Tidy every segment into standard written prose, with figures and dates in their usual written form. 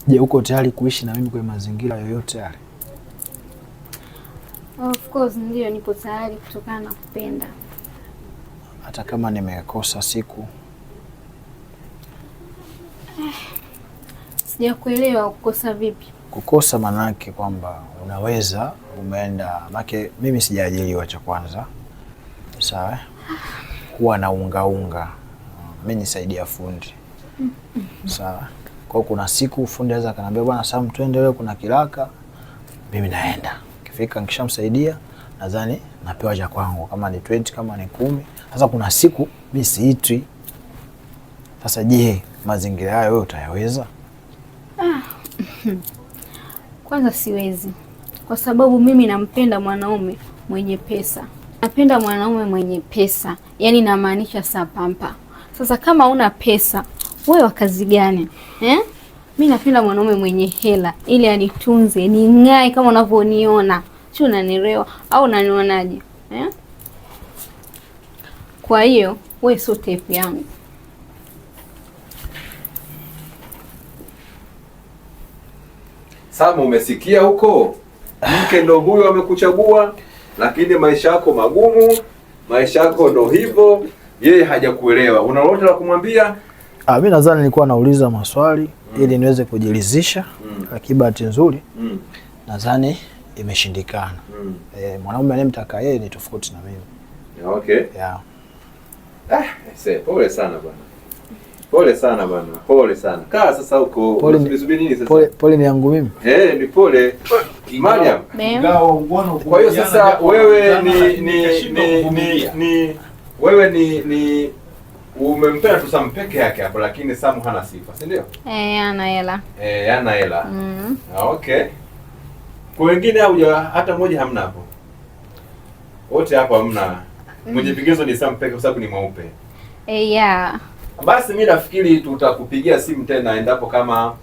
Je, uko tayari kuishi na mimi kwenye mazingira yoyote yale? Of course ndio, nipo tayari kutokana na kupenda. Hata kama nimekosa siku? Sijakuelewa. Kukosa vipi? Kukosa manake kwamba unaweza umeenda, make mimi sijaajiriwa cha kwanza. Sawa? Huwa na unga. Mimi nisaidia fundi. Sawa? Kwa kuna siku fundi anaweza kaniambia bwana Sam twende leo kuna kiraka. Mimi naenda. Kifika nikishamsaidia nadhani napewa cha kwangu kama ni 20 kama ni 10. Sasa kuna siku mimi siitwi. Sasa je, mazingira hayo wewe utayaweza? Kwanza siwezi. Kwa sababu mimi nampenda mwanaume mwenye pesa. Napenda mwanaume mwenye pesa. Yaani namaanisha sapampa. Sasa kama una pesa, wewe wa kazi gani? Mimi napenda mwanaume mwenye hela ili anitunze, ning'ae kama unavyoniona. Sio unanielewa au unanionaje? Kwa hiyo wewe sio type yangu. Sama, umesikia huko? Mke ndo huyo amekuchagua, lakini maisha yako magumu, maisha yako ndo hivyo, yeye hajakuelewa. Una lolote la kumwambia? Mimi nadhani nilikuwa nauliza maswali ili niweze kujiridhisha. Lakini bahati nzuri nadhani imeshindikana. Mwanaume anemtaka yeye ni tofauti na mimi. Okay. Yeah. Pole sana bwana. Pole sana bwana. Pole sana. Kaa sasa huko. Unasubiri nini sasa? Pole ni yangu mimi. Ni pole. Mariam. Kwa hiyo sasa wewe ni umempenda tu Sam peke yake hapo, lakini Sam hana sifa, si ndio? Hana hela. Hana hela. Okay. Kwa wengine hata mmoja hamna hapo. Wote hapo hamna. Mwenye vigezo ni Sam peke kwa sababu ni mweupe. Yeah. Basi mimi nafikiri tutakupigia simu tena endapo kama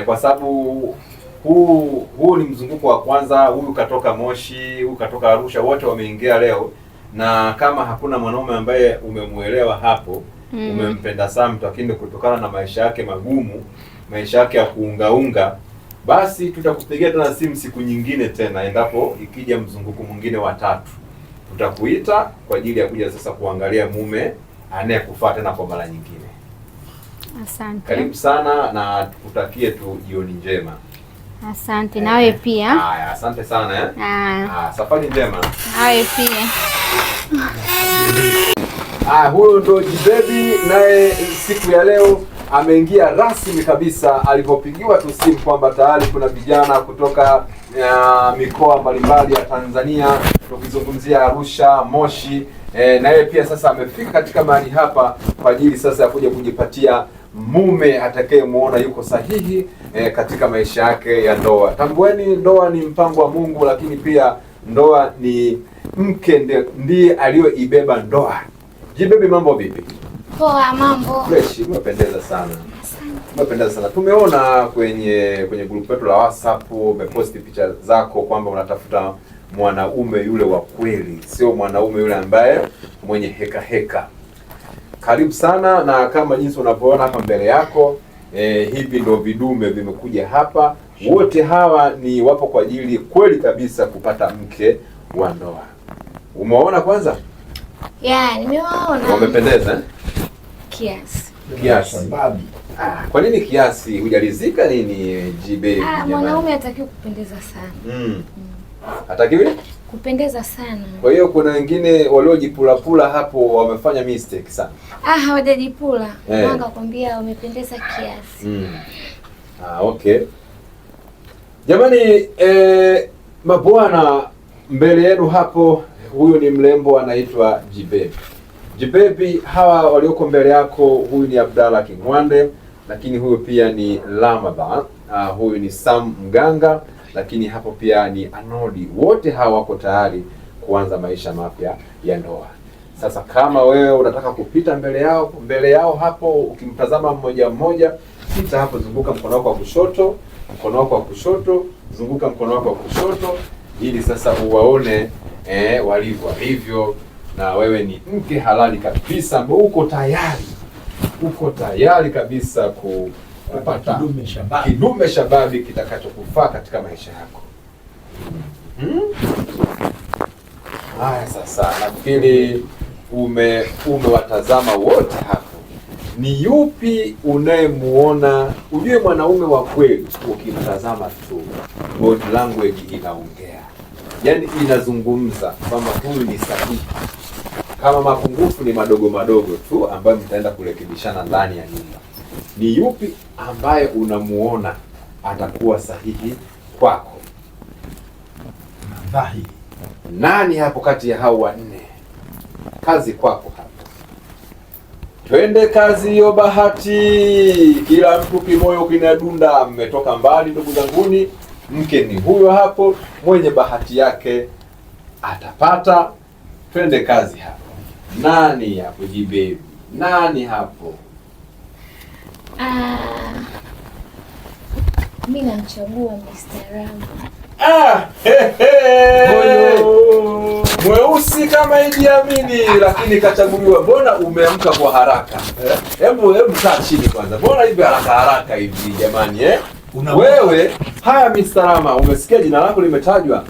kwa sababu huu ni mzunguko wa kwanza. Huyu katoka Moshi, huyu katoka Arusha, wote wameingia leo, na kama hakuna mwanaume ambaye umemuelewa hapo, umempenda Sam, lakini kutokana na maisha yake magumu, maisha yake ya kuungaunga, basi tutakupigia tena simu siku nyingine tena endapo ikija mzunguko mwingine wa 3. Tutakuita kwa ajili ya kuja sasa kuangalia mume anayekufaa tena kwa mara nyingine. Asante. Karibu sana na tukutakie tu jioni njema. Asante. Nawe pia. Haya, asante sana safari njema. Nawe pia. Huyo ndo Jibebi, naye siku ya leo ameingia rasmi kabisa alipopigiwa tu simu kwamba tayari kuna vijana kutoka mikoa mbalimbali ya Tanzania, tukizungumzia Arusha, Moshi, na yeye pia sasa amefika katika mahali hapa kwa ajili sasa ya kuja kujipatia mume atakayemuona yuko sahihi katika maisha yake ya ndoa. Tambueni, ndoa ni mpango wa Mungu, lakini pia ndoa ni mke ndiye aliyoibeba ndoa. Jibebi, mambo vipi? Poa, mambo. Fresh, umependeza sana. Umependeza sana. Tumeona kwenye group letu la WhatsApp umeposti picha zako kwamba unatafuta mwanaume yule wa kweli, sio mwanaume yule ambaye mwenye heka. Karibu sana, na kama jinsi unavyoona hapa mbele yako, hivi ndio vidume vimekuja hapa. Wote hawa ni wapo kwa ajili kweli kabisa kupata mke wa ndoa. Umeona kwanza? Nimewaona. Wamependeza? Kiasi. Kwa nini kiasi? Hujalizika nini Jibebi? Mwanaume hatakiwi kupendeza sana. Hatakiwi kupendeza sana. Kwa hiyo kuna wengine waliojipulapula hapo wamefanya mistake sana. Hawajajipula. Mwanga kwambia wamependeza kiasi. Okay. Jamani, mabwana, mbele yenu hapo, huyu ni mrembo anaitwa Jibebi. Jibebi, hawa walioko mbele yako, huyu ni Abdalla Kingwande, lakini huyu pia ni Ramadhan, huyu ni Sam Mganga, lakini hapo pia ni Anodi. Wote hawa wako tayari kuanza maisha mapya ya ndoa. Sasa kama wewe unataka kupita mbele yao hapo, ukimtazama mmoja mmoja, pita hapo, zunguka mkono wako wa kushoto, zunguka mkono wako wa kushoto, ili sasa uwaone walivyo hivyo. Na wewe ni mke halali kabisa, uko tayari kabisa kupata kidume shababi kitakachokufaa katika maisha yako. Haya, sasa nafikiri umewatazama wote hapo. Ni yupi unayemuona? Ujue mwanaume wa kweli ukimtazama tu body language inaongea, yaani inazungumza kwamba huyu ni sahihi. Kama mapungufu ni madogo madogo tu ambayo mtaenda kurekebishana ndani ya nyumba, ni yupi ambaye unamuona atakuwa sahihi kwako? Dhahiri. Nani hapo kati ya hao wanne? Kazi kwako hapo. Twende kazi hiyo Bahati. Kila mtu kimoyo kinadunda. Mmetoka mbali ndugu zanguni. Mke ni huyo hapo, mwenye bahati yake atapata. Twende kazi hapo. Nani hapo Jibebi? Nani hapo? Mimi namchagua Mr. Ram. Mweusi kama Idi Amini, lakini kachaguliwa. Mbona umeamka kwa haraka? Hebu kaa chini kwanza. Mbona hivi haraka hivi jamani Wewe, haya Mr. Rama, umesikia jina lako limetajwa?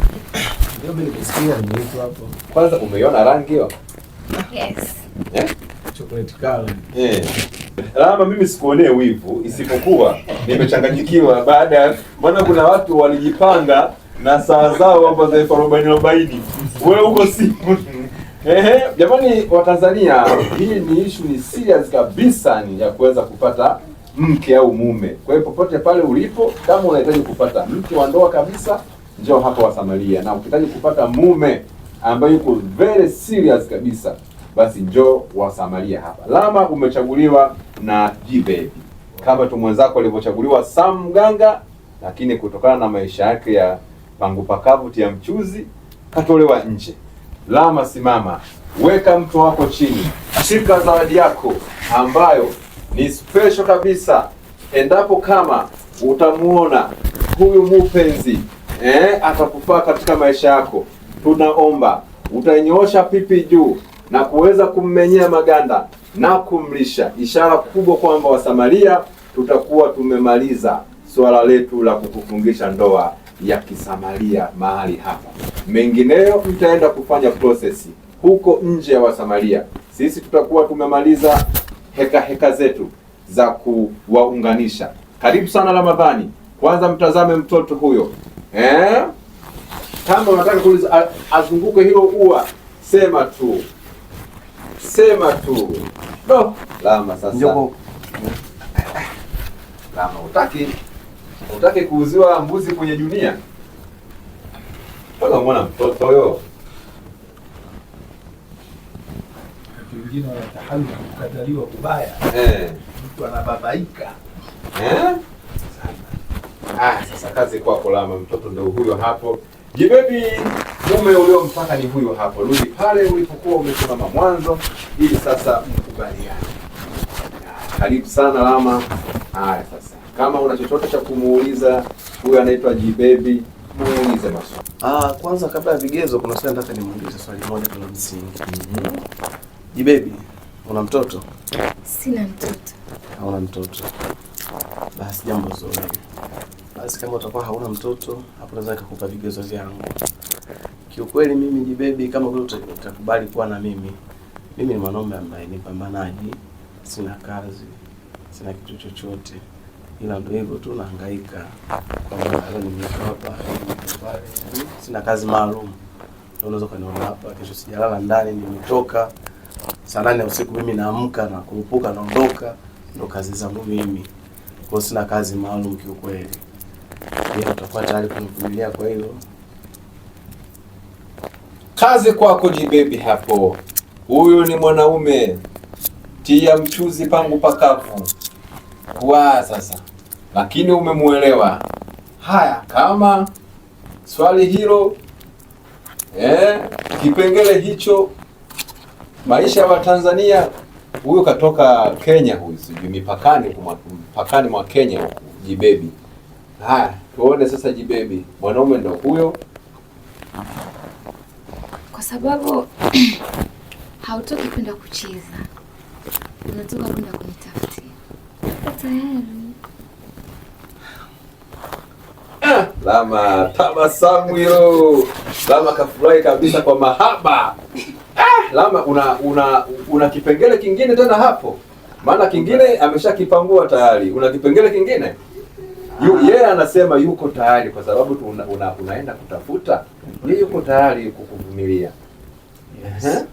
Ndio mimi nimesikia nimeitwa hapo. Kwanza umeiona rangi hiyo? Yes. Chocolate color. Rama, mimi sikuonee wivu, isipokuwa nimechanganyikiwa baada maana kuna watu walijipanga na saa zao hapo za 40. Wewe uko simu. Jamani wa Tanzania, hii ni issue ni serious kabisa, ni ya kuweza kupata mke au mume. Kwa hiyo popote pale ulipo, kama unahitaji kupata mke wa ndoa kabisa, njoo hapa Wasamaria. Na ukihitaji kupata mume ambaye yuko very serious kabisa, basi njoo Wasamaria hapa. Lama umechaguliwa na Jibebi. Kama tu mwenzako alivyochaguliwa Sam Mganga, lakini kutokana na maisha yake ya pangu pakavu tia mchuzi katolewa nje. Lama, simama, weka mto wako chini, shika zawadi yako ambayo ni special kabisa. Endapo kama utamuona huyu mupenzi atakufaa katika maisha yako, tunaomba utainyoosha pipi juu na kuweza kummenyea maganda na kumlisha, ishara kubwa kwamba Wasamaria tutakuwa tumemaliza swala letu la kukufungisha ndoa ya Kisamaria mahali hapa. Mengineyo mtaenda kufanya process huko nje ya Wasamaria. Sisi tutakuwa tumemaliza heka zetu za kuwaunganisha. Karibu sana Ramadhani. Kwanza mtazame mtoto huyo. Kama unataka kuuliza azunguke hilo ua, sema tu. Sema tu. No, Lama sasa. Njoko. Lama, utaki kuuziwa mbuzi kwenye dunia? Toka mwana mtoto huyo. Wengine wanatahani kukataliwa kubaya. Mtu anababaika. Sasa kazi kwako Lama, mtoto ndio huyo hapo. Jibebi, mume uliompaka ni huyo hapo. Rudi pale ulipokuwa umesimama mwanzo ili sasa mkubaliane. Karibu sana Lama. Haya sasa, kama una chochote cha kumuuliza huyo anaitwa Jibebi, muulize maswali. Kwanza kabla ya vigezo, kuna swali nataka nimuulize, swali moja tu la msingi. Jibebi, una mtoto? Sina mtoto. Hauna mtoto. Basi jambo zuri. Basi kama utakuwa hauna mtoto, hapo naweza nikakupa vigezo vyangu. Kiukweli mimi Jibebi, kama wewe utakubali kuwa na mimi ni mwanaume ambaye ni pambanaji, sina kazi, sina kitu chochote. Ila ndio hivyo tu nahangaika. Kwa maana nimetoka hapa, sina kazi maalum. Ndio unaweza kuniona hapa, kesho sijalala ndani, nimetoka saa 8 usiku, mimi naamka na kurupuka naondoka, ndio kazi zangu mimi. Kwa sina kazi maalum kiukweli. Ndio utakuwa tayari kunivumilia kwa hilo? Kazi kwako Jibebi hapo. Huyu ni mwanaume tia mchuzi pangu pakavu. Kwa sasa. Lakini umemuelewa. Haya, kama swali hilo kipengele hicho, maisha wa Tanzania, huyu katoka Kenya, huyu sijui mipakani mwa Kenya huko Jibebi. Haya, tuone sasa Jibebi, mwanaume ndo huyo. Kwa sababu hautoki kwenda kucheza, unatoka kwenda kunitafutia. Tayari. Lama tabasamu hilo. Lama kafurahi kabisa kwa mahaba. Lama una kipengele kingine tena hapo? Maana kingine ameshakipangua tayari. Una kipengele kingine? Yeye anasema yuko tayari kwa sababu tu unaenda kutafuta. Yeye yuko tayari kukuvumilia. Yes.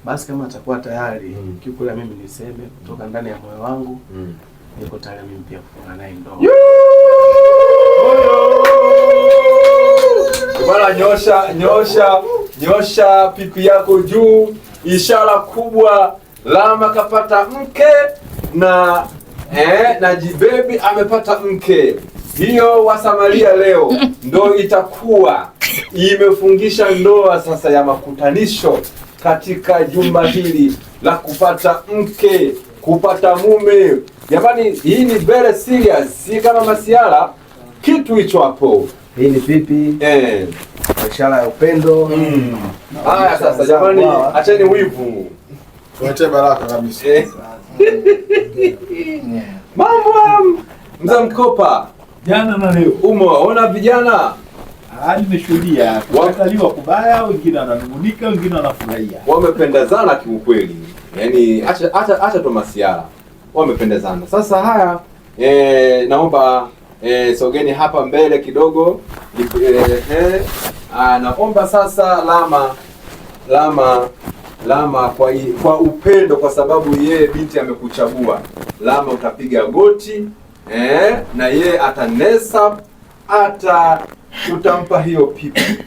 Basi kama atakuwa tayari, kiukweli mimi niseme kutoka ndani ya moyo wangu, niko tayari mimi pia kufunga naye ndoa. Bwana, nyosha pipi yako juu, ishara kubwa. Lama kapata mke na Jibebi amepata mke. Hiyo Wasamaria leo ndo itakuwa imefungisha ndoa sasa ya makutanisho katika jumba hili la kupata mke, kupata mume. Jamani, hii ni very serious, si kama masiara kitu hicho hapo. Hii ni pipi, ishara ya upendo. Haya sasa jamani, acheni wivu. Tuache baraka kabisa. Mambo mzee Mkopa, Jana na leo. umewaona vijana? Nimeshuhudia wakataliwa kubaya, wengine wananung'unika, wengine wanafurahia. Wamependezana kiukweli. Yaani acha tu masiara. Wamependezana. Sasa haya naomba sogeni hapa mbele kidogo. Naomba sasa Lama kwa upendo, kwa sababu yeye binti amekuchagua. Lama utapiga goti na yeye atanesa, tutampa hiyo pipi.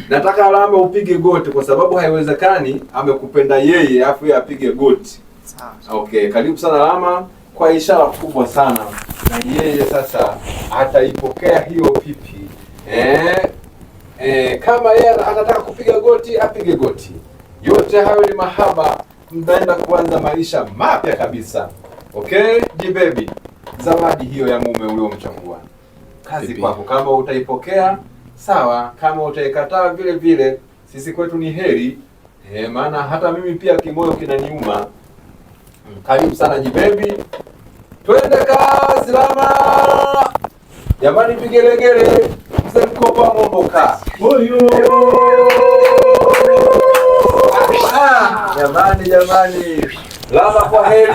Nataka Lama upige goti kwa sababu haiwezekani amekupenda yeye afu yeye apige goti. Sawa. Okay, karibu sana Lama kwa ishara kubwa sana. Na yeye sasa ataipokea hiyo pipi. Kama yeye anataka kupiga goti, apige goti. Yote hayo ni mahaba, mnaenda kuanza maisha mapya kabisa. Okay, Jibebi, zawadi hiyo ya mume uliomchagua. Kazi kwako, kama utaipokea sawa, kama utaikataa vile vile sisi kwetu ni heri. Maana hata mimi pia kimoyo kinaniuma. Karibu sana Jibebi. Twende kazi Lama. Jamani, vigelegele. Mzee Mkopa momboka. Jamani. Lama, kwa heri.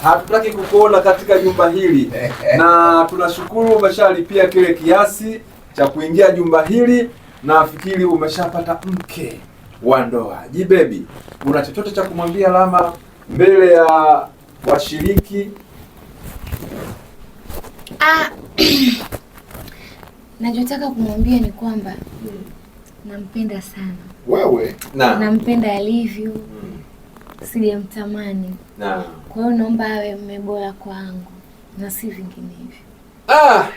Hatutaki kukuona katika jumba hili. Na tunashukuru umeshalipia kile kiasi cha kuingia jumba hili, na nafikiri umeshapata mke wa ndoa. Jibebi, una chochote cha kumwambia Lama mbele ya washiriki? Nachotaka kumwambia ni kwamba nampenda sana. Wewe? Nampenda alivyo. Sijamtamani. Kwa hiyo naomba awe mume bora kwangu na si vinginevyo.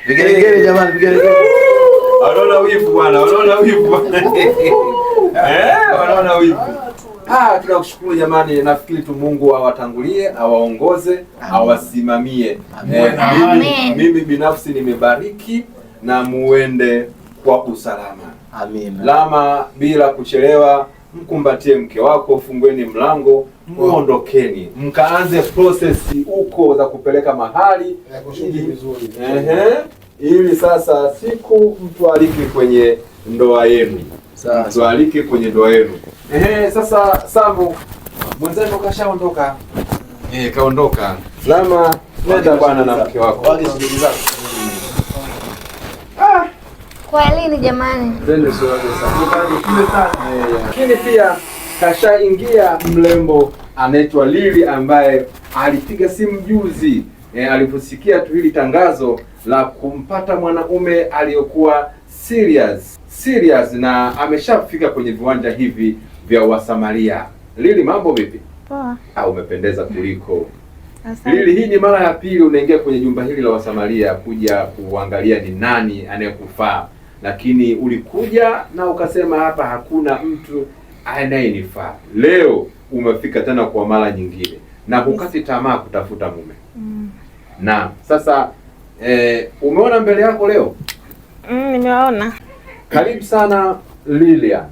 Vigelegele jamani, vigelegele. Wanaona wivu bwana, wanaona wivu. Wanaona wivu. Tunakushukuru jamani, nafikiri tu Mungu awatangulie, awaongoze, awasimamie. Mimi binafsi nimebariki na muende kwa usalama. Amina. Lama, bila kuchelewa, mkumbatie mke wako, fungueni mlango, muondokeni. Mkaanze process huko za kupeleka mahali ili sasa siku mtu alike kwenye ndoa yenu. Sawa. Mtu alike kwenye ndoa yenu. Sasa Samu mwenzenu kashaondoka. Kaondoka. Lama, nenda bwana na mke wako. Wage shughuli zako. Kwa lini jamani? Lakini pia kashaingia mrembo anaitwa Lili, ambaye alipiga simu juzi aliposikia tu hili tangazo la kumpata mwanaume aliyokuwa serious na ameshafika kwenye viwanja hivi vya Wasamaria. Lili, mambo vipi? Poa. Umependeza kuliko. Asante. Lili, hii ni mara ya pili unaingia kwenye jumba hili la Wasamaria kuja kuangalia ni nani anayekufaa, lakini ulikuja na ukasema hapa hakuna mtu anayenifaa. Leo umefika tena kwa mara nyingine na hukati tamaa kutafuta mume. Na sasa umeona mbele yako leo? Nimeona. Karibu sana Lilian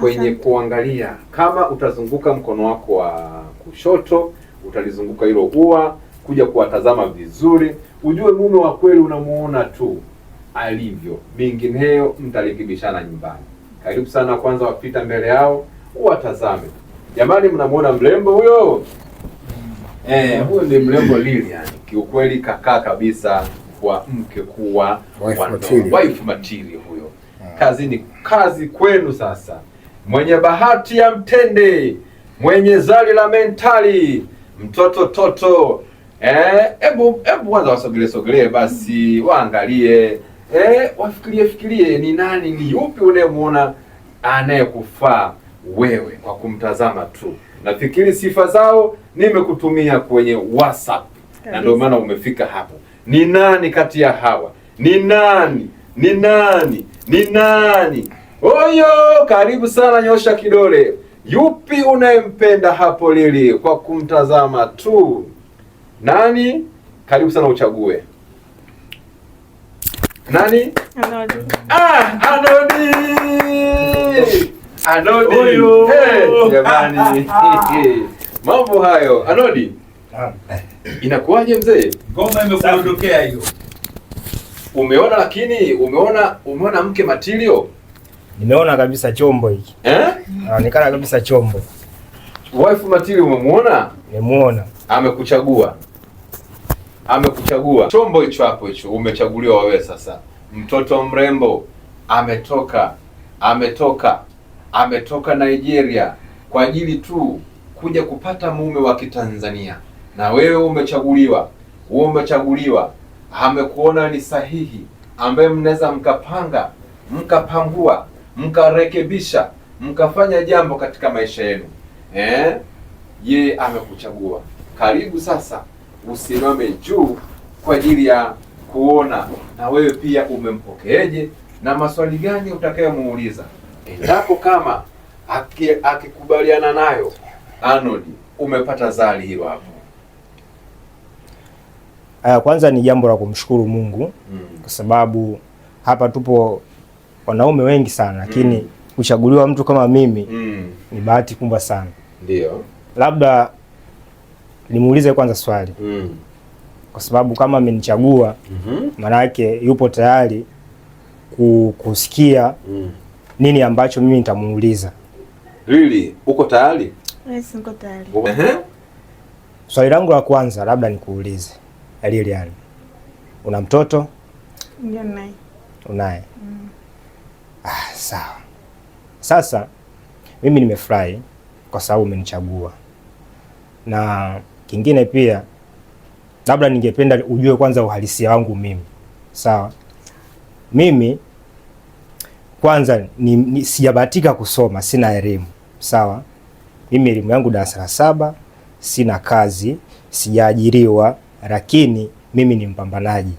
kwenye kuangalia. Kama utazunguka mkono wako wa kushoto, utalizunguka hilo ua kuja kuwatazama vizuri, ujue mume wa kweli unamuona tu. alivyo, mingineyo mtarekebishana nyumbani. Karibu sana, kwanza wapita mbele yao uwatazame. Jamani, mnamuona mrembo huyo? Huyo ni mrembo Lilian. Kiukweli kakaa kabisa kwa mke kuwa wife material huyo. Kazi ni kazi kwenu sasa. Mwenye bahati ya mtende, mwenye zali la mentali, mtoto toto. Hebu kwanza wasogelee basi, waangalie. Wafikirie ni nani, ni yupi unayemuona anayekufaa wewe kwa kumtazama tu. Nafikiri sifa zao nimekutumia kwenye WhatsApp. Na ndio maana umefika hapo. Ni nani kati ya hawa? Ni nani? Oyo, karibu sana, nyosha kidole. Yupi unayempenda hapo Lili kwa kumtazama tu? Nani? Karibu sana uchague. Nani? Anodi. Anodi. Jamani. Mambo hayo. Anodi. Inakuwaje mzee? Ngoma imekuondokea hiyo. Umeona, lakini umeona mke material? Nimeona kabisa chombo hiki. Anaonekana kabisa chombo. Wife material umemuona? Nimemuona. Amekuchagua. Chombo hicho hapo hicho umechaguliwa wewe sasa. Mtoto mrembo ametoka Nigeria kwa ajili tu kuja kupata mume wa Kitanzania. Na wewe umechaguliwa. Amekuona ni sahihi, ambaye mnaweza mkapangua, mkarekebisha, mkafanya jambo katika maisha yenu. Ye amekuchagua. Karibu sasa usimame juu kwa ajili ya kuona na wewe pia umempokeeje na maswali gani utakayomuuliza. Endapo kama akikubaliana nayo, Anodi, umepata zali hilo hapo. Kwanza ni jambo la kumshukuru Mungu kwa sababu hapa tupo wanaume wengi sana, lakini kuchaguliwa mtu kama mimi ni bahati kubwa sana. Ndio. Labda nimuulize kwanza swali. Kwa sababu kama amenichagua maana yake yupo tayari kusikia nini ambacho mimi nitamuuliza. Really? Uko tayari? Yes, niko tayari. Swali langu la kwanza labda nikuulize. Lilian, una mtoto? Ndio, naye. Unaye? Sawa. Sasa mimi nimefurahi kwa sababu umenichagua. Na kingine pia labda ningependa ujue kwanza uhalisia wangu mimi. Sawa? Mimi kwanza sijabahatika kusoma, sina elimu. Sawa? Mimi elimu yangu darasa la 7, sina kazi, sijaajiriwa, lakini mimi ni mpambanaji.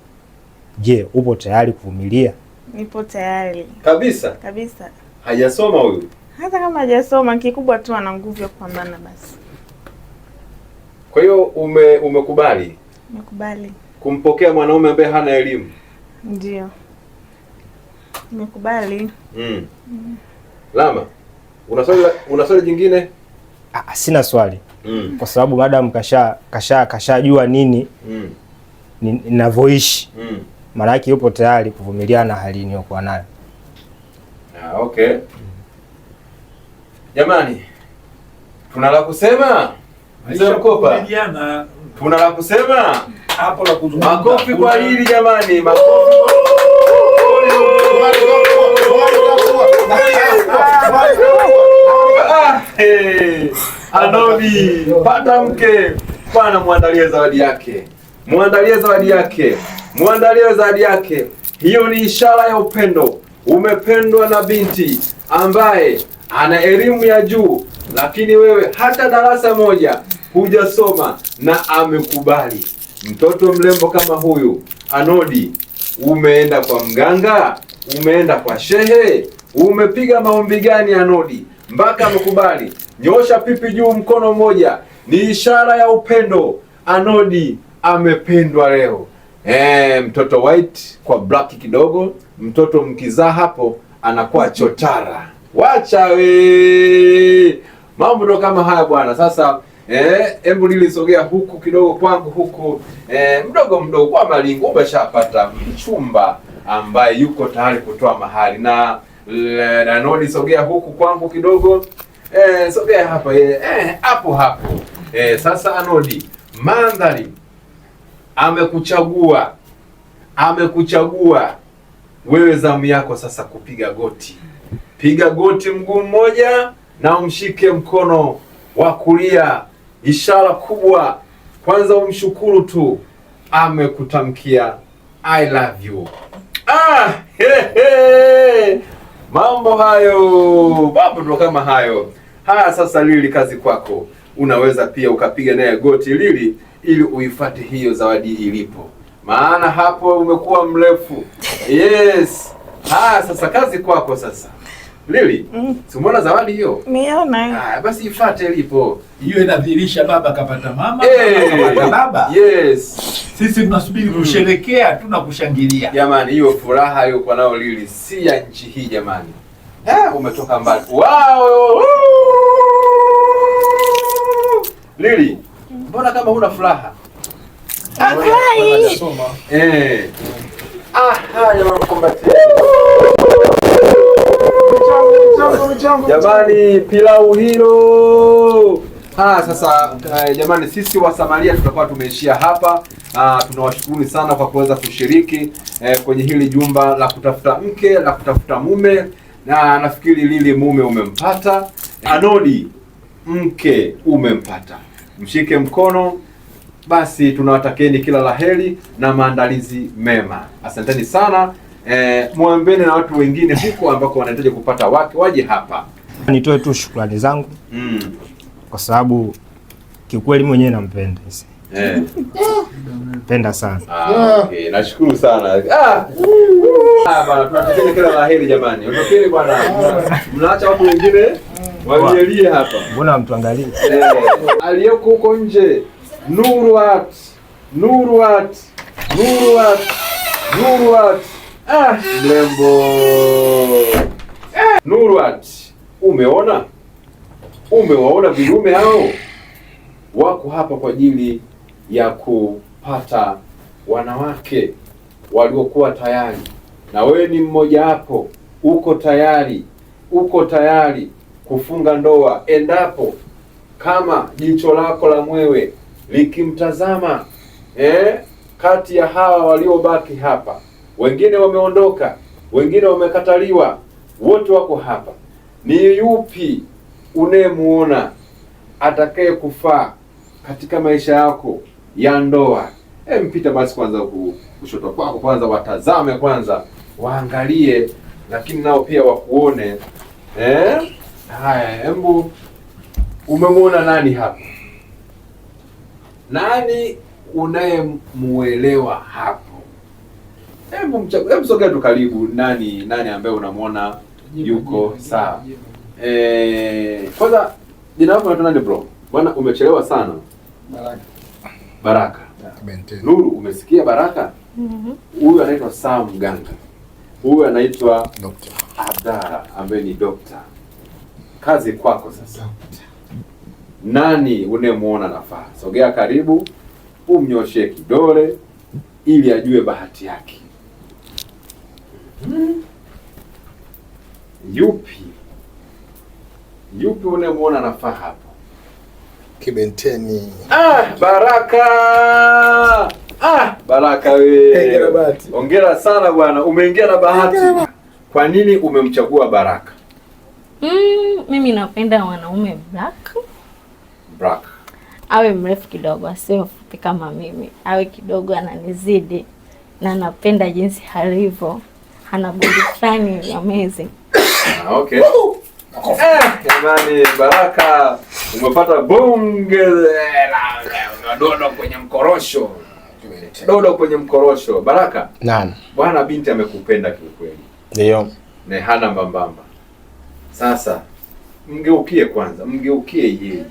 Je, upo tayari kuvumilia? Nipo tayari. Kabisa? Kabisa. Hajasoma huyu? Hata kama hajasoma, kikubwa tu ana nguvu ya kupambana basi. Kwa hiyo umekubali? Nimekubali. Kumpokea mwanaume ambaye hana elimu? Ndio. Nimekubali. Lama, una swali jingine? Sina swali. Kwa sababu madam kashajua nini ninavyoishi. Maana yake yupo tayari kuvumiliana hali niliyokuwa nayo. Okay. Jamani, tuna la kusema? Mzee Mkopa, tuna la kusema? Hapo la kuzungumza. Makofi kwa hili jamani, makofi. Anodi, pata mke. Bwana, muandalie zawadi yake. Muandalie zawadi yake. Hiyo ni ishara ya upendo. Umependwa na binti ambaye ana elimu ya juu, lakini wewe hata darasa moja hujasoma na amekubali. Mtoto mrembo kama huyu, Anodi, umeenda kwa mganga? Umeenda kwa shehe? Umepiga maombi gani Anodi mpaka amekubali? Nyosha pipi juu, mkono mmoja. Ni ishara ya upendo. Anodi amependwa leo. Mtoto white kwa black kidogo. Mtoto mkizaa hapo anakuwa chotara. Wacha we. Mambo ndo kama haya bwana. Sasa hebu nilisogea huku kidogo kwangu huku. Mdogo kwa malingo umeshapata mchumba ambaye yuko tayari kutoa mahari. Na Nodi, sogea huku kwangu kidogo. Sogea hapa hapo hapo. Sasa Anodi, mandhari amekuchagua wewe, zamu yako sasa kupiga goti. Piga goti mguu mmoja na umshike mkono wa kulia, ishara kubwa. Kwanza umshukuru tu, amekutamkia I love you. Mambo ndo kama hayo. Haya, sasa Lili, kazi kwako. Unaweza pia ukapiga naye goti Lili, ili uifuate hiyo zawadi ilipo, maana hapo umekuwa mrefu. Yes. Haya, sasa kazi kwako sasa Lili. Si umeona zawadi hiyo? Niona. Basi ifuate ilipo. Hiyo inadhihirisha baba kapata mama, kapata baba. Yes. Sisi tunasubiri kusherekea tu na kushangilia. Jamani, hiyo furaha hiyo kwa nao Lili si ya nchi hii jamani. Umetoka mbali. Wow! Lili, mbona kama huna furaha? Jamani, pilau hilo. Sasa jamani, sisi wa Samaria tutakuwa tumeishia hapa. Tunawashukuruni sana kwa kuweza kushiriki kwenye hili jumba la kutafuta mke, la kutafuta mume, na nafikiri Lili mume umempata, Anodi mke umempata. Mshike mkono. Basi tunawatakieni kila laheri na maandalizi mema. Asanteni sana. Mwambeni na watu wengine huko ambako wanahitaji kupata wake waje hapa. Nitoe tu shukrani zangu kwa sababu kiukweli mwenyewe nampenda. Penda sana. Okay, nashukuru sana. Bana, tunatakieni kila laheri jamani. Ondokeni bwana. Mnaacha watu wengine wajelie hapa. Mbona mtuangalie? Aliyoko huko nje, Nurwat. Mlembo. Nurwat, umewaona vilume hao? Wako hapa kwa ajili ya kupata wanawake waliokuwa tayari, na wewe ni mmoja hapo. Uko tayari kufunga ndoa endapo kama jicho lako la mwewe likimtazama kati ya hawa waliobaki hapa. Wengine wameondoka, wengine wamekataliwa, wote wako hapa. Ni yupi unayemuona atakaye kufaa katika maisha yako ya ndoa? Mpita basi kwanza kushoto kwako, kwanza watazame, kwanza waangalie, lakini nao pia wakuone. Haya, hebu umemuona nani hapa? Nani unayemuelewa hapo? Hebu sogea tu karibu. Nani ambaye unamwona yuko sawa? Kwanza jina lako unaitwa nani bro? Bwana, umechelewa sana. Baraka. Nuru, umesikia Baraka? Huyu anaitwa Sam Mganga. Huyu anaitwa Dr. Abdara ambaye ni dokta. Kazi kwako sasa. Nani unayemuona nafaa? Sogea karibu, umnyoshie kidole ili ajue bahati yake. Yupi unayemuona nafaa hapo? Kibenteni. Baraka. Baraka wewe. Hongera sana bwana, umeingia na bahati. Kwa nini umemchagua Baraka? Mimi napenda wanaume black. Awe mrefu kidogo, asiwe mfupi kama mimi. Awe kidogo ananizidi, na napenda jinsi alivyo. Ana body fulani amazing. Okay. Jamani, Baraka umepata bonge la dodo kwenye mkorosho. Baraka. Naam. Bwana binti amekupenda kiukweli. Ndio. Na hana mbambamba. Sasa mgeukie yeye.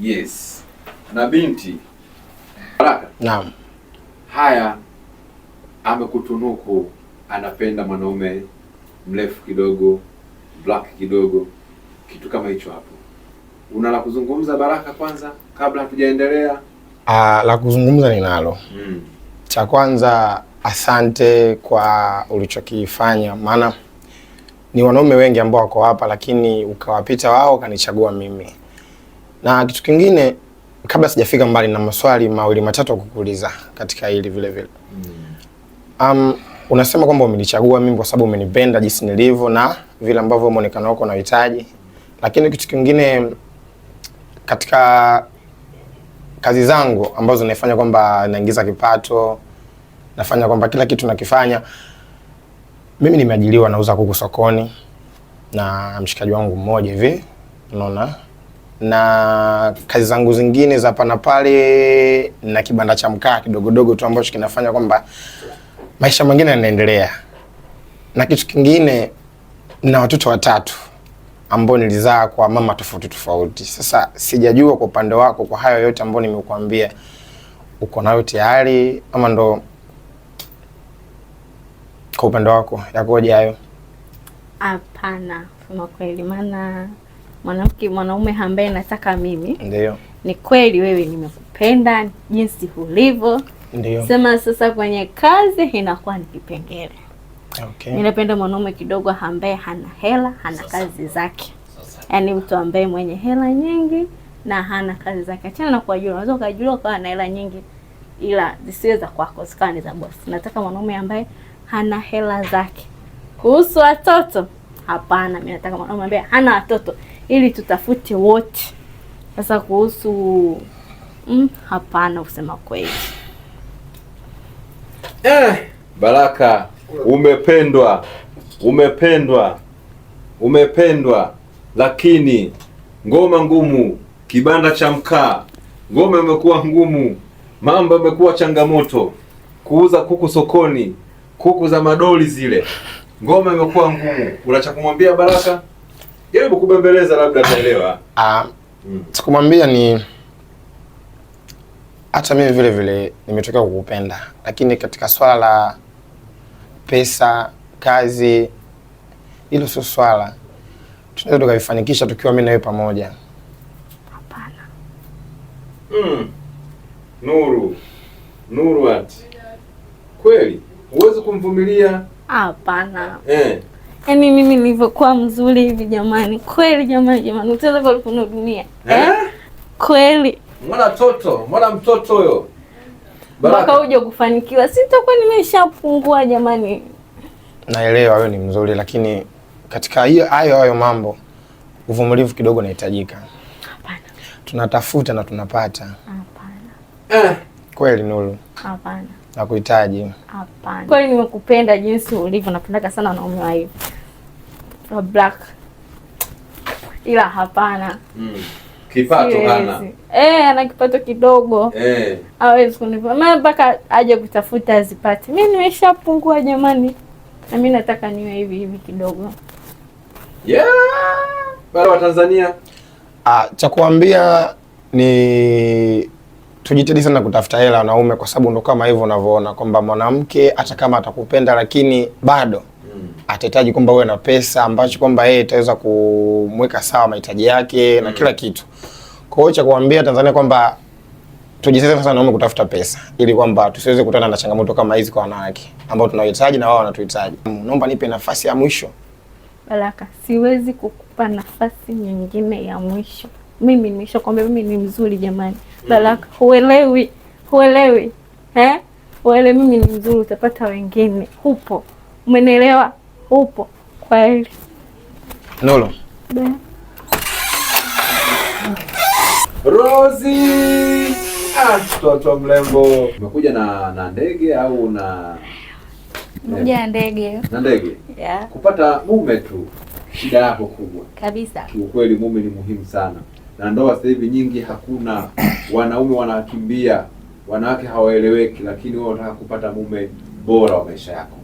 Yes. Na binti Baraka. Naam. Haya, amekutunuku, anapenda mwanaume mrefu kidogo, black kidogo, kitu kama hicho hapo. Una la kuzungumza Baraka kwanza kabla hatujaendelea? La kuzungumza ninalo. Cha kwanza asante kwa ulichokifanya, maana ni wanaume wengi ambao wako hapa, lakini ukawapita wao ukanichagua mimi. Na kitu kingine, kabla sijafika mbali, na maswali mawili matatu kukuuliza katika hili vile vile. Unasema kwamba umenichagua mimi kwa sababu umenipenda jinsi nilivyo na vile ambavyo muonekano wako unahitaji. Lakini kitu kingine, katika kazi zangu ambazo naifanya kwamba naingiza kipato, nafanya kwamba kila kitu nakifanya, mimi nimeajiriwa nauza kuku sokoni na mshikaji wangu mmoja hivi, unaona. Na kazi zangu zingine za pana pale na kibanda cha mkaa kidogo tu ambacho kinafanya kwamba maisha mengine yanaendelea. Na kitu kingine, na watoto 3 ambao nilizaa kwa mama tofauti. Sasa sijajua kwa upande wako, kwa hayo yote ambayo nimekuambia, uko nayo tayari ama ndo kwa upande wako yakoje hayo? Hapana, sema kweli, maana mwanaume ambaye nataka mimi, ndio ni kweli wewe nimekupenda jinsi ulivyo. Ndio. Sema sasa kwenye kazi inakuwa ni kipengele. Okay. Ninapenda mwanaume kidogo ambaye hana hela, hana kazi zake. Yaani mtu ambaye mwenye hela nyingi na hana kazi zake. Achana na kuajiriwa. Unaweza ukaajiriwa kwa na hela nyingi ila zisiwe za kwako, zikawa za boss. Nataka mwanaume ambaye hana hela zake. Kuhusu watoto, hapana, mimi nataka mwanaume ambaye hana watoto ili tutafute wote. Sasa kuhusu hapana, usema kweli. Baraka, umependwa, lakini ngoma ngumu, kibanda cha mkaa, ngoma imekuwa ngumu, mambo yamekuwa changamoto, kuuza kuku sokoni, kuku za madoli zile, ngoma imekuwa ngumu. Unacha kumwambia Baraka? Jaribu kubembeleza, labda ataelewa. Sikumwambia ni hata mimi vile vile nimetokea kukupenda, lakini katika swala la pesa, kazi, hilo sio swala. Tunaweza tukavifanikisha tukiwa mimi na wewe pamoja. Hapana. Nuru ati. Kweli? Huwezi kumvumilia? Hapana. Yaani mimi nilivyokuwa mzuri hivi jamani. Kweli jamani, utaweza kwa kunihudumia. Kweli. Mwana mtoto huyo. Baraka uje kufanikiwa. Sitakuwa nimeshapungua jamani. Naelewa wewe ni mzuri, lakini katika hayo mambo uvumilivu kidogo unahitajika. Hapana. Tunatafuta na tunapata. Hapana. Kweli Nuru? Hapana. Nakuhitaji. Hapana. Kweli nimekupenda jinsi ulivyo, napendaka sana wanaume wa hivi. Black. Ila hapana. Kipato hana. Ana kipato kidogo. Hawezi kunipa. Maana mpaka aje kutafuta azipate. Mimi nimeshapungua jamani. Na mimi nataka niwe hivi kidogo. Bado wa Tanzania. Cha kuambia ni tujitahidi sana kutafuta hela wanaume, kwa sababu ndo kama hivyo unavyoona kwamba mwanamke hata kama atakupenda lakini bado atahitaji kwamba uwe na pesa ambacho kwamba yeye itaweza kumweka sawa mahitaji yake na kila kitu. Kwa hiyo cha kuambia Tanzania kwamba tujitahidi sana wanaume kutafuta pesa ili kwamba tusiweze kutana na changamoto kama hizi kwa wanawake ambao tunahitaji na wao wanatuhitaji. Naomba nipe nafasi ya mwisho. Baraka, siwezi kukupa nafasi nyingine ya mwisho. Mimi nimeshakwambia mimi ni mzuri jamani. Baraka, huelewi. Huelewi mimi ni mzuri, utapata wengine. Upo. Umenielewa? Upo. Kwa hili. Nolo. Rozi! Mtoto mlembo. Umekuja na ndege au na Moja ndege. Na ndege? Kupata mume tu shida yako kubwa. Kabisa. Kiukweli mume ni muhimu sana. Na ndoa sasa hivi nyingi hakuna, wanaume wanakimbia, wanawake hawaeleweki, lakini wewe unataka kupata mume bora wa maisha yako.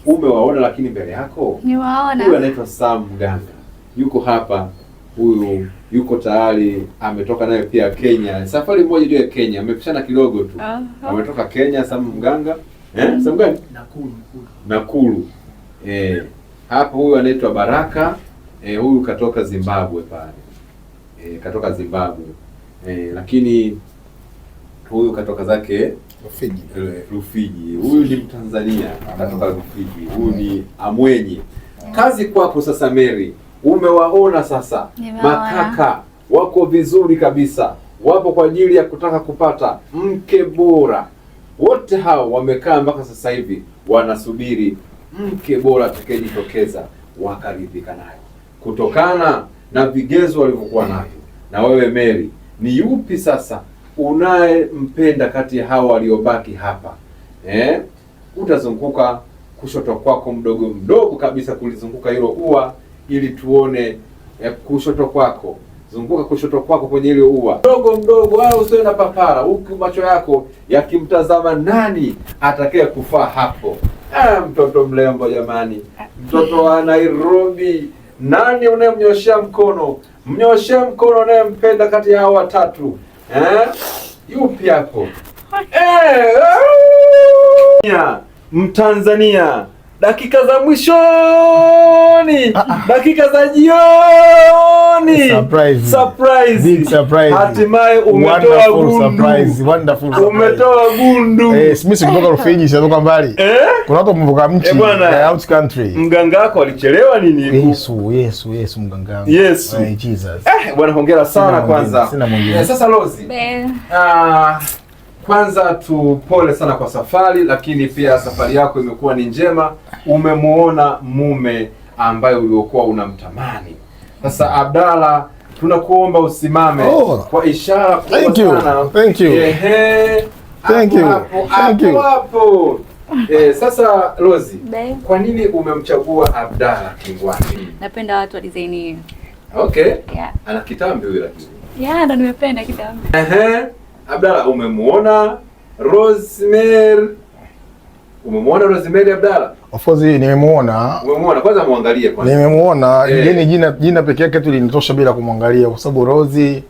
Umewaona lakini mbele yako? Niwaona. Huyu anaitwa Sam Mganga. Yuko hapa. Huyu yuko tayari, ametoka naye pia Kenya. Safari moja ndio ya Kenya, amepishana kidogo tu. Ametoka Kenya Sam Mganga. Sam gani? Nakuru. Hapa huyu anaitwa Baraka. Huyu katoka Zimbabwe pale. Katoka Zimbabwe. Lakini huyu katoka zake Rufiji. Huyu ni Mtanzania kutoka Rufiji. Huyu ni Amwenye. Kazi kwako sasa Mary. Umewaona sasa makaka wako vizuri kabisa. Wapo kwa ajili ya kutaka kupata mke bora. Wote hao wamekaa mpaka sasa hivi wanasubiri mke bora atakayejitokeza wakaridhika nayo. Kutokana na vigezo walivyokuwa navyo. Na wewe Mary, ni yupi sasa unayempenda kati ya hao waliobaki hapa? Utazunguka kushoto kwako mdogo mdogo kabisa kulizunguka hilo ua ili tuone kushoto kwako. Zunguka kushoto kwako kwenye ile ua. Mdogo mdogo au usiwe na papara, huku macho yako yakimtazama nani atakaye kufaa hapo. Mtoto mlembo jamani. Mtoto wa Nairobi. Nani unayemnyoshia mkono? Mnyoshia mkono unayempenda kati ya hao watatu. Yupi hapo? Mtanzania. Dakika za mwishoni. Dakika za jioni. Surprise. Big surprise. Hatimaye umetoa gundu. Wonderful. Umetoa gundu. Mimi sikutoka Rufiji, sikutoka mbali. Kuna watu mvuka mchi out country. Mganga wako alichelewa nini? Yesu mganga wangu. Yesu. Jesus. Bwana hongera sana kwanza. Sina mwingine. Sasa Lozi. Kwanza tupole sana kwa safari, lakini pia safari yako imekuwa ni njema. Umemuona mume ambaye uliokuwa unamtamani. Sasa Abdalla, tunakuomba usimame kwa ishara kubwa sana. Thank you. Thank you. Hapo. Sasa Lozi, kwa nini umemchagua Abdalla Kingwani? Napenda watu wa design hiyo. Okay. Yeah. Ana kitambi huyo lakini. Yeah, ndo nimependa kitambi. Abdalla, umemwona Rosemary? Umemwona Rosemary Abdalla? Of course nimemuona. Umemwona? Kwanza muangalie kwanza. Nimemuona, jina pekee yake tu linitosha bila kumwangalia kwa sababu Rosie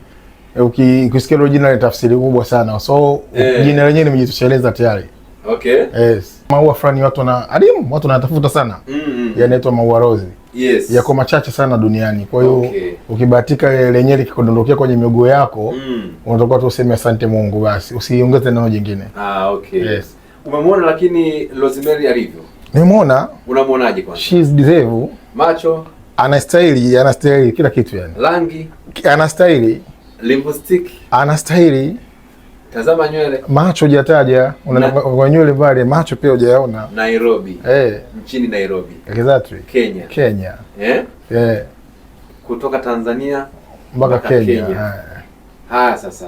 ukisikia hilo jina ni tafsiri kubwa sana. So jina lenyewe nimejitosheleza tayari. Okay. Yes. Maua fulani watu wanatafuta sana. Yanaitwa maua Rosie. Yes. Yako machache sana duniani. Kwa hiyo ukibahatika lenyewe likikondondokea kwenye miguu yako, unatakiwa tu useme asante Mungu basi. Usiongeze neno jingine. Okay. Yes. Umemwona lakini Rosemary alivyo? Nimemuona. Unamuonaje kwanza? She's deserve. Macho, anastahili kila kitu yani. Rangi, anastahili. Lipstick, anastahili. Tazama nywele. Macho hujataja, kwa nywele pale macho pia hujaona. Nairobi. Nchini Nairobi. Exactly. Kenya. Kutoka Tanzania mpaka Kenya. Haya sasa.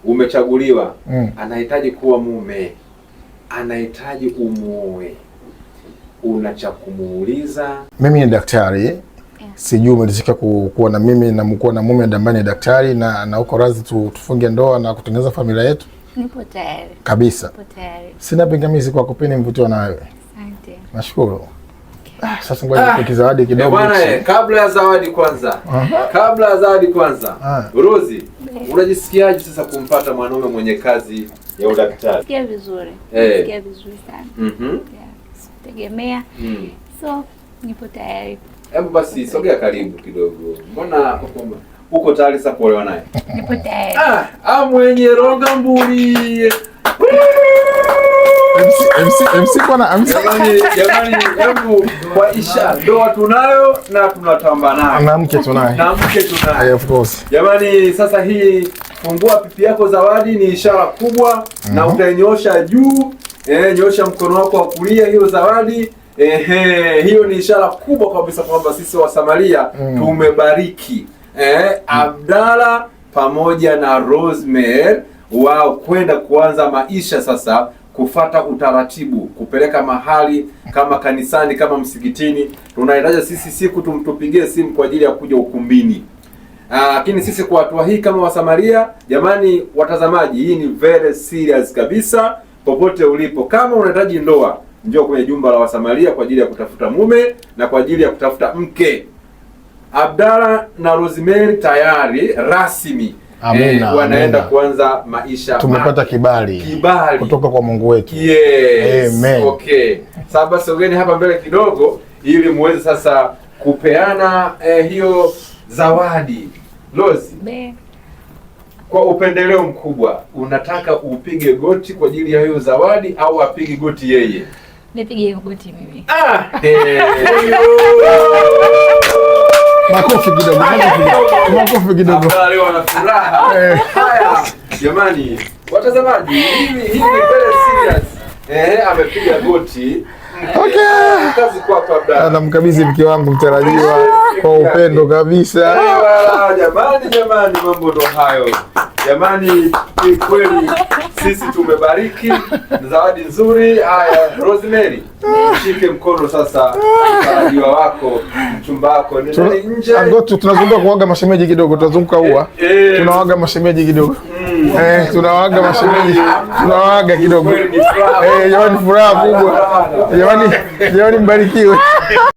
Umechaguliwa. Anahitaji kuwa mume. Anahitaji umuoe. Unacha kumuuliza. Mimi ni daktari. Sijui umelizika kuwa na mimi na mkuwa na mume ambaye ni daktari na uko radhi tufunge ndoa na kutengeneza familia yetu? Nipo tayari. Kabisa. Nipo tayari. Sina pingamizi kwa kupeni mvutio na wewe. Asante. Nashukuru. Sasa ngoja nikupe zawadi kidogo. Bwana kabla ya zawadi kwanza. Kabla ya zawadi kwanza. Rosie, unajisikiaje sasa kumpata mwanaume mwenye kazi ya udaktari? Nasikia vizuri. Nasikia vizuri sana. Sitegemea. So, nipo tayari. Hebu basi sogea karibu kidogo. Mbona uko tayari sasa kuolewa naye? Nipo tayari. Mwenye ronga mburi. MC bwana, jamani, hebu kwa isha ndoa tunayo na tunatamba nayo. Na mke tunaye. Of course. Jamani, sasa hii fungua pipi yako zawadi ni ishara kubwa na utainyosha juu. Nyosha mkono wako wa kulia hiyo zawadi. Hiyo ni ishara kubwa kabisa kwamba sisi wa Samaria tumebariki. Abdalla pamoja na Rosemary wao kwenda kuanza maisha sasa, kufata utaratibu, kupeleka mahali kama kanisani, kama msikitini. Tunahitaji sisi siku tumtupigie simu kwa ajili ya kuja ukumbini. Lakini sisi kwa hatua hii kama Wasamaria, jamani watazamaji, hii ni very serious kabisa. Popote ulipo, kama unahitaji ndoa, njoo kwenye jumba la Wasamaria kwa ajili ya kutafuta mume na kwa ajili ya kutafuta mke. Abdalla na Rosemary tayari rasmi wanaenda kuanza maisha. Tumepata kibali kutoka kwa Mungu wetu. Yes. Amen. Okay. Sasa sogeni hapa mbele kidogo ili muweze sasa kupeana hiyo zawadi. Lozi. kwa upendeleo mkubwa unataka upige goti kwa ajili ya hiyo zawadi au apige goti yeye? Nipige goti mimi. Makofi kidogo. Makofi kidogo. Leo wana furaha. Haya, jamani, watazamaji, hivi very serious. Amepiga goti. Okay. Kazi kwako Abdalla. Namkabidhi mke wangu mtarajiwa kwa upendo kabisa. Jamani, mambo ndo hayo. Jamani, ni kweli sisi tumebariki zawadi nzuri. Haya, Rosemary, shike mkono sasa mtarajiwa wako, mchumba wako. Ni nani nje? Tunazunguka kuaga mashemeji kidogo, tunazunguka huwa. Tunawaga mashemeji kidogo. Tunawaga mashemeji. Tunawaga kidogo. Jamani, furaha kubwa. Jamani, mbarikiwe.